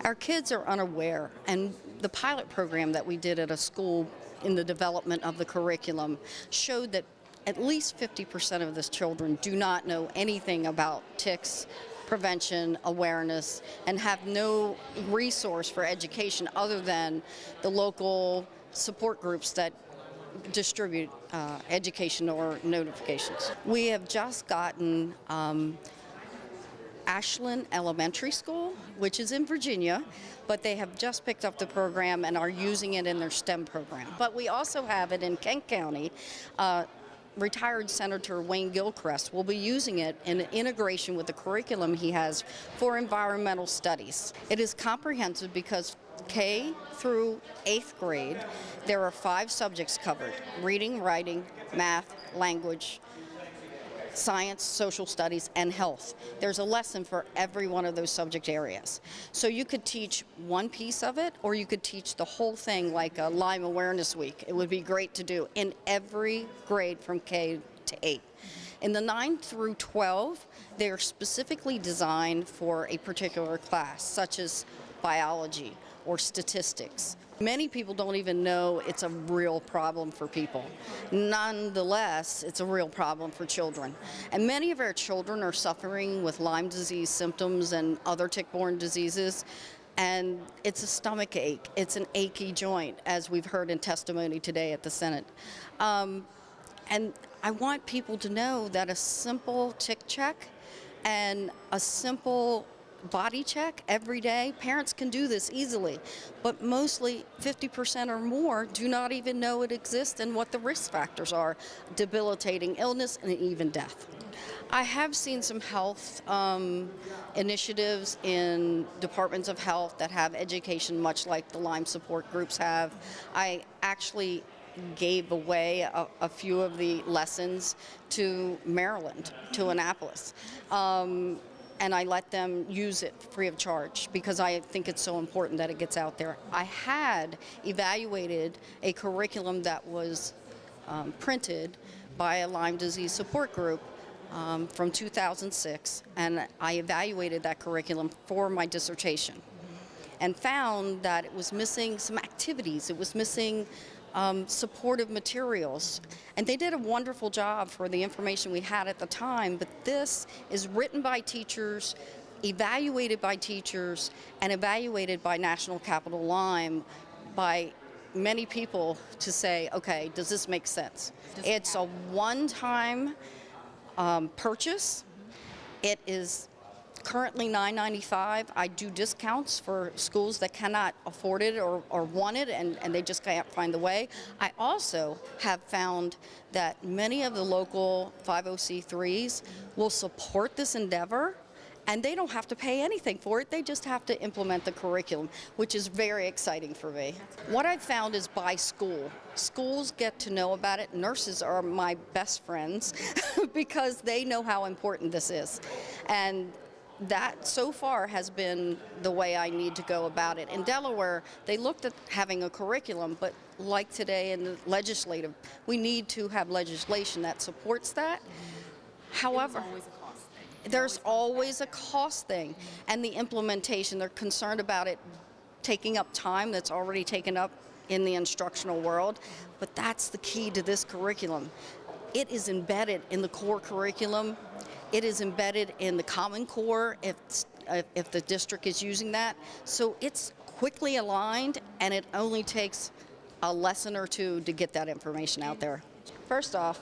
Our kids are unaware, and the pilot program that we did at a school in the development of the curriculum showed that at least 50% of the children do not know anything about ticks, prevention, awareness, and have no resource for education other than the local support groups that distribute education or notifications. We have just gotten Ashland Elementary School, which is in Virginia, but they have just picked up the program and are using it in their STEM program. But we also have it in Kent County. Retired Senator Wayne Gilchrist will be using it in integration with the curriculum he has for environmental studies. It is comprehensive because K through 8th grade, there are 5 subjects covered: reading, writing, math, language, science, social studies, and health. There's a lesson for every one of those subject areas. So you could teach one piece of it, or you could teach the whole thing like a Lyme Awareness Week. It would be great to do in every grade from K to 8. In the 9 through 12, they're specifically designed for a particular class, such as biology or statistics. Many people don't even know it's a real problem for people. Nonetheless, it's a real problem for children. And many of our children are suffering with Lyme disease symptoms and other tick-borne diseases. And it's a stomach ache. It's an achy joint, as we've heard in testimony today at the Senate. And I want people to know that a simple tick check and a simple body check every day, parents can do this easily, but mostly 50% or more do not even know it exists and what the risk factors are: debilitating illness and even death. I have seen some health initiatives in departments of health that have education much like the Lyme support groups have. I actually gave away a few of the lessons to Maryland, to Annapolis. And I let them use it free of charge because I think it's so important that it gets out there. I had evaluated a curriculum that was printed by a Lyme disease support group from 2006, and I evaluated that curriculum for my dissertation and found that it was missing some activities. It was missing supportive materials. And they did a wonderful job for the information we had at the time, but this is written by teachers, evaluated by teachers, and evaluated by National Capital Lyme by many people to say, okay, does this make sense? It's a one-time purchase. It is currently $9.95. I do discounts for schools that cannot afford it or want it and they just can't find the way. I also have found that many of the local 50c3s will support this endeavor, and they don't have to pay anything for it. They just have to implement the curriculum, which is very exciting for me. What I've found is by school. Schools get to know about it. Nurses are my best friends because they know how important this is. And that so far has been the way I need to go about it. In Delaware, they looked at having a curriculum, but like today in the legislative, we need to have legislation that supports that. However, there's always a cost thing, and the implementation, they're concerned about it taking up time that's already taken up in the instructional world, but that's the key to this curriculum. It is embedded in the core curriculum. It is embedded in the Common Core if the district is using that. So it's quickly aligned, and it only takes a lesson or two to get that information out there. First off,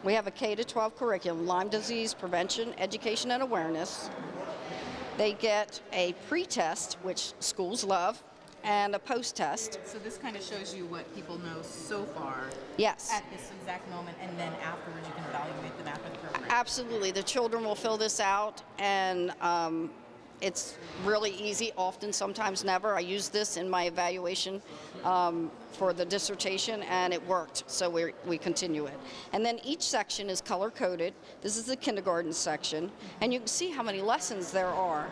we have a K-12 curriculum: Lyme disease prevention, education, and awareness. They get a pre-test, which schools love, and a post-test. So this kind of shows you what people know so far. Yes. At this exact moment, and then afterwards you can evaluate them after the program. Absolutely. The children will fill this out, and it's really easy, often, sometimes never. I use this in my evaluation for the dissertation, and it worked, so we continue it. And then each section is color-coded. This is the kindergarten section, and you can see how many lessons there are.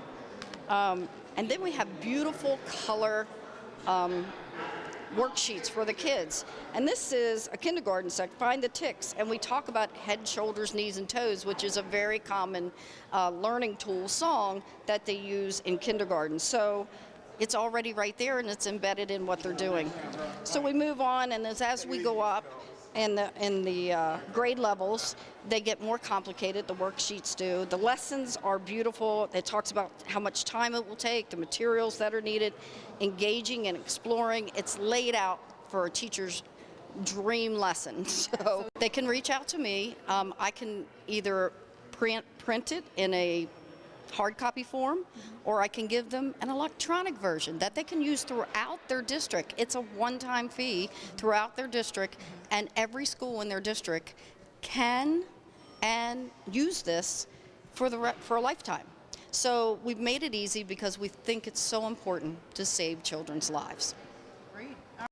And then we have beautiful color worksheets for the kids. And this is a kindergarten section, Find the Ticks, and we talk about head, shoulders, knees, and toes, which is a very common learning tool song that they use in kindergarten. So it's already right there and it's embedded in what they're doing. So we move on, and as we go up in the grade levels, they get more complicated, the worksheets do. The lessons are beautiful. It talks about how much time it will take, the materials that are needed, engaging and exploring. It's laid out for a teacher's dream lesson. So they can reach out to me. I can either print it in a hard copy form, or I can give them an electronic version that they can use throughout their district. It's a one-time fee throughout their district, and every school in their district can and use this for a lifetime. So we've made it easy because we think it's so important to save children's lives.